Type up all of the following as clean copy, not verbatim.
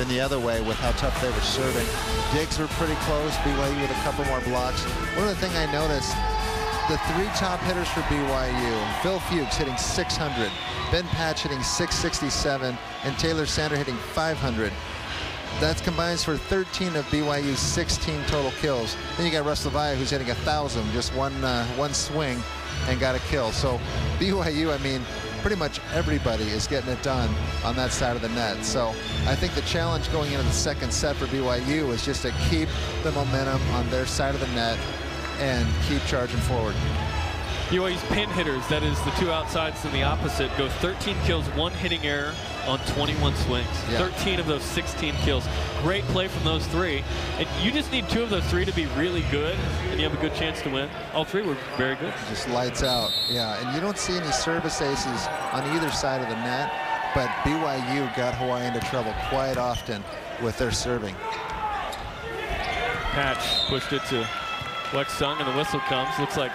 been the other way with how tough they were serving. Digs were pretty close. BYU with a couple more blocks. One of the things I noticed, the three top hitters for BYU, Phil Fuchs hitting 600, Ben Patch hitting 667, and Taylor Sander hitting 500. That combines for 13 of BYU's 16 total kills. Then you got Russ Levaya, who's hitting 1,000, just one swing and got a kill. So BYU, I mean, pretty much everybody is getting it done on that side of the net. So I think the challenge going into the second set for BYU is just to keep the momentum on their side of the net and keep charging forward. BYU's pin hitters, that is the two outsides and the opposite, go 13 kills, 1 hitting error on 21 swings. Yeah. 13 of those 16 kills. Great play from those three. And you just need 2 of those 3 to be really good, and you have a good chance to win. All 3 were very good. Just lights out. Yeah, and you don't see any service aces on either side of the net, but BYU got Hawaii into trouble quite often with their serving. Patch pushed it to Wex Sung, and the whistle comes. Looks like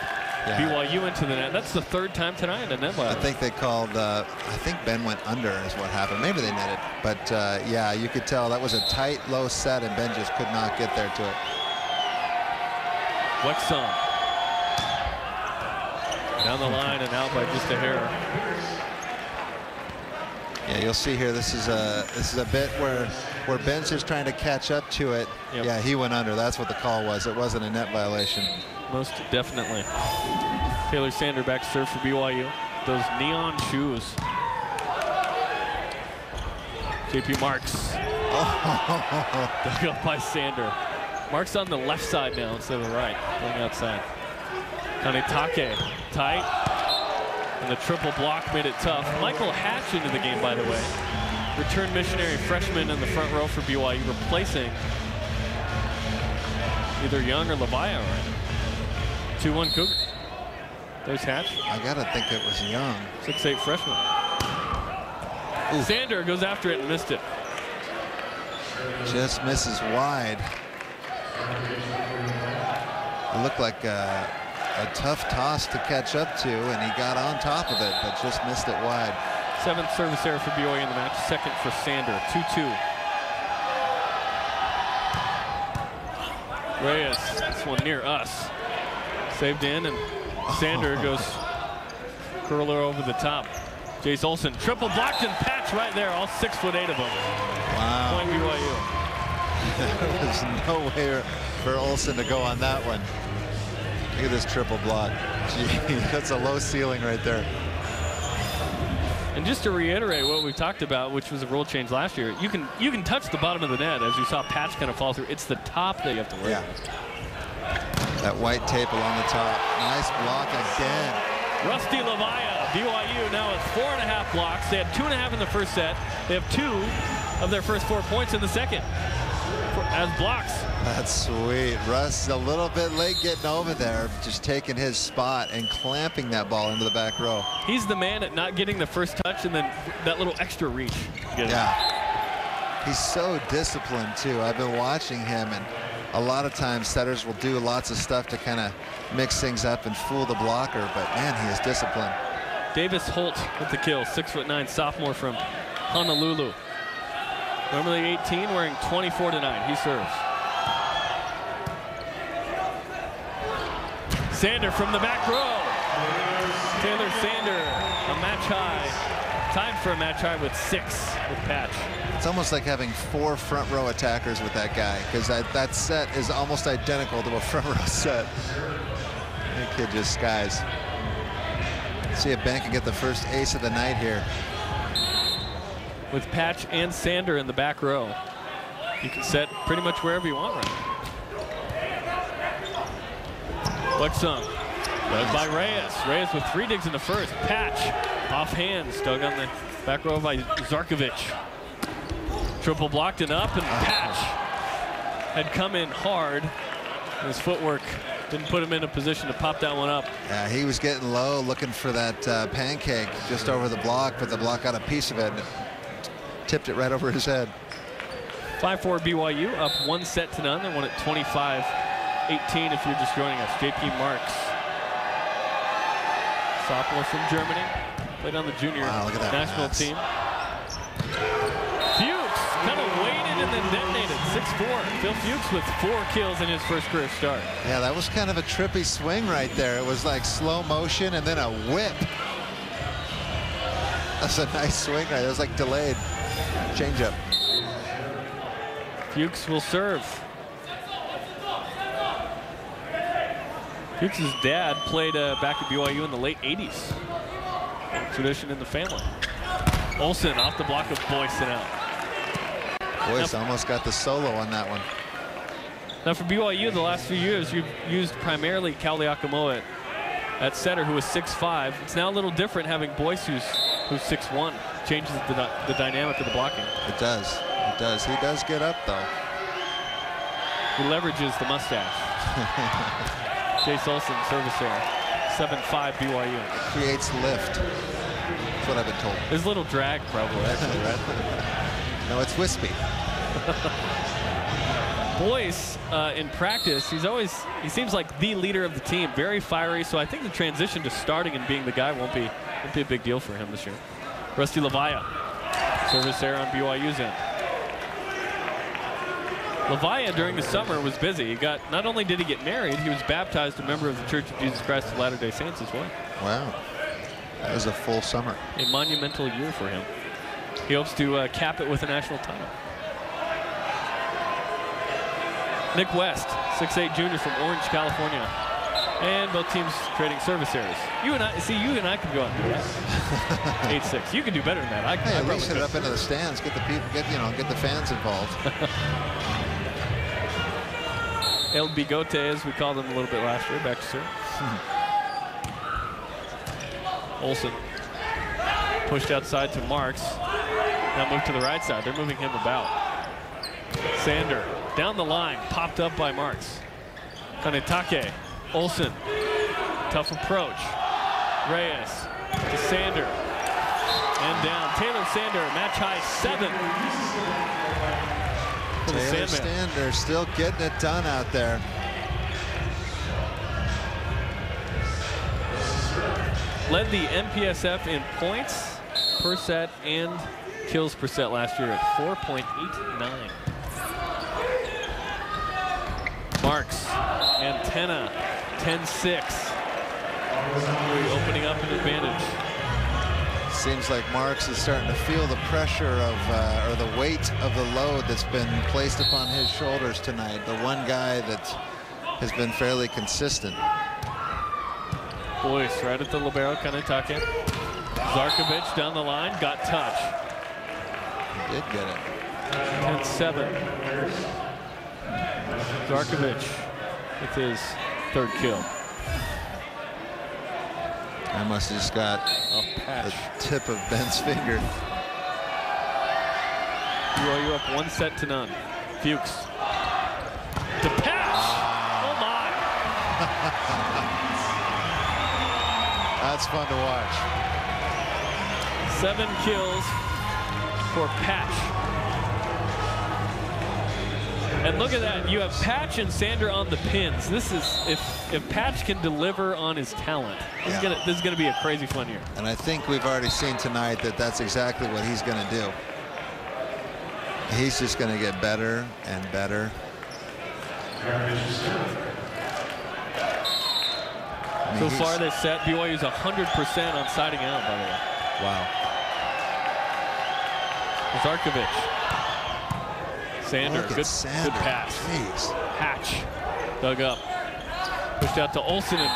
BYU into the net. That's the 3rd time tonight in net. I think they called, I think Ben went under is what happened. Maybe they netted. But yeah, you could tell that was a tight, low set, and Ben just could not get there to it. Wex Sung down the line and out by just a hair. Yeah, you'll see here, this is a bit where Ben's just trying to catch up to it. Yep. Yeah, he went under. That's what the call was. It wasn't a net violation. Most definitely. Taylor Sander back to serve for BYU. Those neon shoes. JP Marks. Dug up by Sander. Marks on the left side now instead of the right, going outside. Kanetake tight. And the triple block made it tough. Michael Hatch into the game, by the way. Return missionary freshman in the front row for BYU, replacing either Young or Levaya right now. 2-1 Cougars. There's Hatch. I gotta think it was Young. 6'8" freshman. Ooh. Sander goes after it and missed it. Just misses wide. It looked like a tough toss to catch up to, and he got on top of it, but just missed it wide. 7th service error for BYU in the match. 2nd for Sander. 2-2. Reyes, this one near us. Saved in, and Sander goes curler over the top. Jace Olsen, triple blocked and Patch right there, all 6'8" of them. Wow. Point BYU. There was no way for Olsen to go on that one. Look at this triple block. Gee, that's a low ceiling right there. And just to reiterate what we talked about, which was a rule change last year, you can touch the bottom of the net, as you saw Patch kind of fall through. It's the top that you have to worry about. That white tape along the top. Nice block again. Rusty Levaya, BYU now at 4.5 blocks. They had 2.5 in the first set. They have 2 of their first 4 points in the second as blocks. That's sweet. Russ a little bit late getting over there, just taking his spot and clamping that ball into the back row. He's the man at not getting the first touch and then that little extra reach. Yeah. He's so disciplined too. I've been watching him, and a lot of times setters will do lots of stuff to kind of mix things up and fool the blocker, but man, he is disciplined. Davis Holt with the kill, 6'9" sophomore from Honolulu. Normally 18, wearing 24 tonight. He serves. Sander from the back row. Taylor Sander, a match high. Tied for a match high with 6 with Patch. It's almost like having 4 front row attackers with that guy, because that set is almost identical to a front row set. That kid just skies. See if Ben can get the first ace of the night here. With Patch and Sander in the back row, you can set pretty much wherever you want right now. Wex Sung, led by Reyes. Reyes with 3 digs in the first. Patch off hands, dug on the back row by Zarkovic. Triple blocked and up, and Patch had come in hard. His footwork didn't put him in a position to pop that one up. Yeah, he was getting low, looking for that pancake just over the block, but the block got a piece of it and tipped it right over his head. 5-4 BYU, up 1 set to none. They won at 25-18 if you're just joining us. JP Marks, sophomore from Germany, played on the junior national team. Fuchs kind of waited 4. Phil Fuchs with 4 kills in his first career start. Yeah, that was kind of a trippy swing right there. It was like slow motion and then a whip. That's a nice swing right there. It was like delayed changeup. Fuchs will serve. Fuchs' dad played back at BYU in the late 80s. Tradition in the family. Olsen off the block of Boyce and out. Boyce almost got the solo on that one. Now for BYU, the last few years, you've used primarily Kauli Akamoa at setter, who was 6'5". It's now a little different having Boyce, who's 6'1". Changes the dynamic of the blocking. It does. It does. He does get up, though. He leverages the mustache. Jace Olsen, service error. 7'5" BYU. It creates lift. That's what I've been told. There's a little drag, probably, actually, right? No, it's wispy. Boyce, in practice, he seems like the leader of the team, very fiery. So I think the transition to starting and being the guy won't be a big deal for him this year. Rusty Lavaya, service error on BYU's end. Lavaya during the summer was busy. Not only did he get married, he was baptized a member of the Church of Jesus Christ of Latter-day Saints as well. Wow, that was a full summer. A monumental year for him. He hopes to cap it with a national title. Nick West, 6'8" junior from Orange, California. And both teams trading service errors. You and I could go out and do that. 8-6. You can do better than that. I at least hit it up into the stands, get the people, get the fans involved. El Bigote, as we called him a little bit last year, back to serve. Olsen pushed outside to Marks. Now moved to the right side. They're moving him about. Sander down the line, popped up by Marks. Kanetake, Olsen, tough approach. Reyes to Sander, and down. Taylor Sander, match high 7. Taylor Sander still getting it done out there. Led the MPSF in points per set and kills per set last year at 4.89. Marks, antenna, 10-6. Opening up an advantage. Seems like Marks is starting to feel the pressure of, or the weight of the load that's been placed upon his shoulders tonight. The one guy that has been fairly consistent. Boyce right at the libero, Kanetake. Zarkovich down the line, got touch. He did get it. 10-7. Zarkovich with his 3rd kill. I must have just got the tip of Ben's finger. BYU up 1-0. Fuchs to Patch. Oh my! That's fun to watch. 7 kills for Patch. And look at that. You have Patch and Sander on the pins. This is, if Patch can deliver on his talent, this is gonna be a crazy fun year. And I think we've already seen tonight that that's exactly what he's gonna do. He's just gonna get better and better. So far this set, BYU's 100% on siding out, by the way. Wow. Zarkovich. Sander, good pass. Jeez. Hatch dug up. Pushed out to Olsen and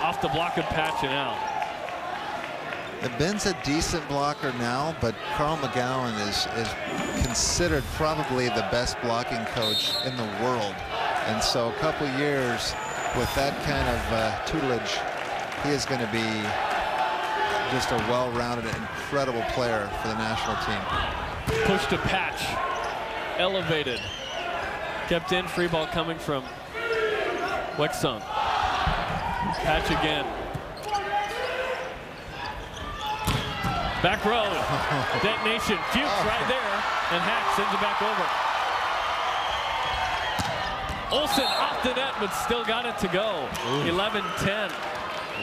off the block of Patch and out. Ben's a decent blocker now, but Carl McGowan is considered probably the best blocking coach in the world. And so a couple years with that kind of tutelage, he is going to be just a well-rounded, incredible player for the national team. Push to Patch. Elevated. Kept in. Free ball coming from Wexung. Patch again. Back row. Detonation. Fuchs right there. And Hatch sends it back over. Olsen off the net, but still got it to go. 11-10.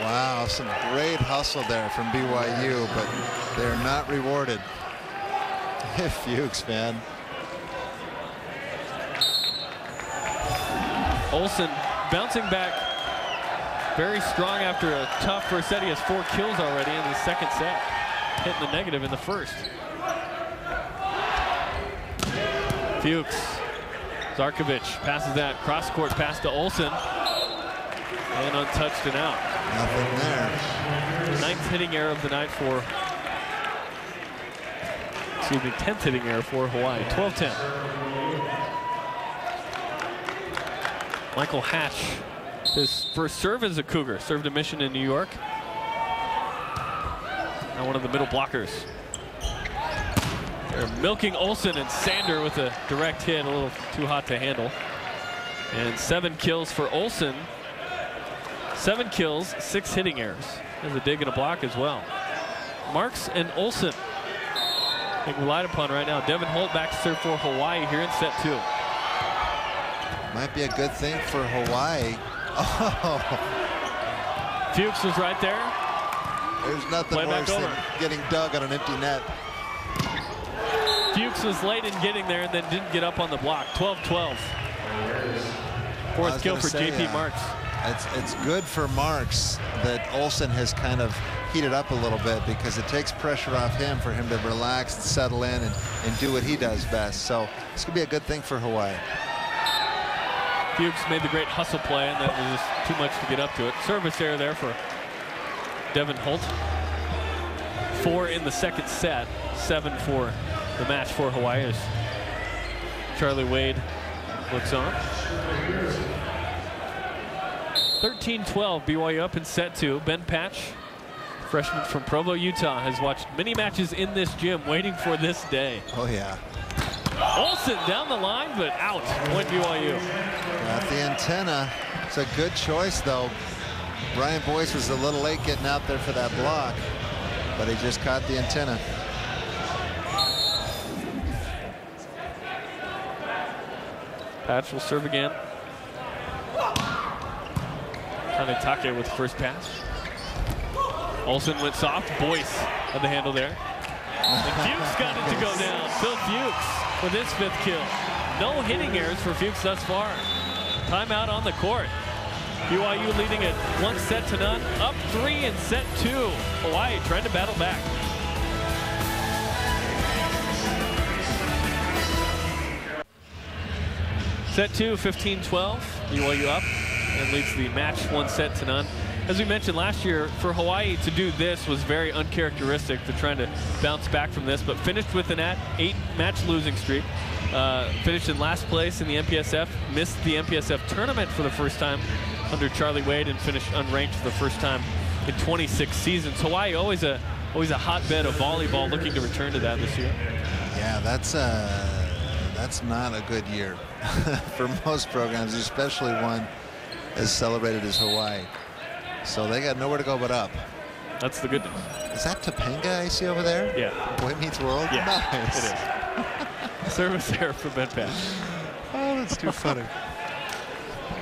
Wow, some great hustle there from BYU, but they're not rewarded. Fuchs, man. Olsen bouncing back very strong after a tough first set. He has 4 kills already in the second set, hitting the negative in the first. Fuchs. Zarkovic passes that cross-court pass to Olsen. And untouched and out. Nothing there. 9th hitting error of the night for, excuse me, 10th hitting error for Hawaii. 12-10. Michael Hatch, his first serve as a Cougar, served a mission in New York. Now one of the middle blockers. They're milking Olsen, and Sander with a direct hit, a little too hot to handle. And 7 kills for Olsen. 7 kills, 6 hitting errors. There's a dig and a block as well. Marks and Olsen being relied upon right now. Devin Holt back to serve for Hawaii here in set 2. Might be a good thing for Hawaii. Oh. Fuchs was right there. There's nothing worse than getting dug on an empty net. Fuchs was late in getting there and then didn't get up on the block. 12-12. 4th kill for JP Marks. It's good for Marks that Olsen has kind of heated up a little bit, because it takes pressure off him for him to relax, settle in, and do what he does best. So it's going to be a good thing for Hawaii. Fuchs made the great hustle play, and that was just too much to get up to it. Service error there for Devin Holt. 4 in the second set, 7 for the match for Hawaii as Charlie Wade looks on. 13-12, BYU up in set 2. Ben Patch, freshman from Provo, Utah, has watched many matches in this gym waiting for this day. Oh, yeah. Olsen down the line, but out. Point BYU. Got the antenna. It's a good choice, though. Brian Boyce was a little late getting out there for that block, but he just caught the antenna. Patch will serve again. Take with the first pass. Olsen went soft. Boyce had the handle there. And Fuchs got it to go down. Phil Fuchs with his 5th kill. No hitting errors for Fuchs thus far. Timeout on the court. BYU leading it 1-0. Up 3 in set 2. Hawaii trying to battle back. Set 2, 15-12. BYU up and leads the match 1-0. As we mentioned last year, for Hawaii to do this was very uncharacteristic. They're trying to bounce back from this, but finished with an 8-match losing streak. Finished in last place in the MPSF, missed the MPSF tournament for the first time under Charlie Wade, and finished unranked for the first time in 26 seasons. Hawaii always a hotbed of volleyball, looking to return to that this year. Yeah, that's not a good year for most programs, especially one as celebrated as Hawaii. So they got nowhere to go but up. That's the good news. Is that Topanga I see over there? Yeah. Boy Meets World? Yeah, nice. it is. Service error for Ben Patch. Oh, that's too funny.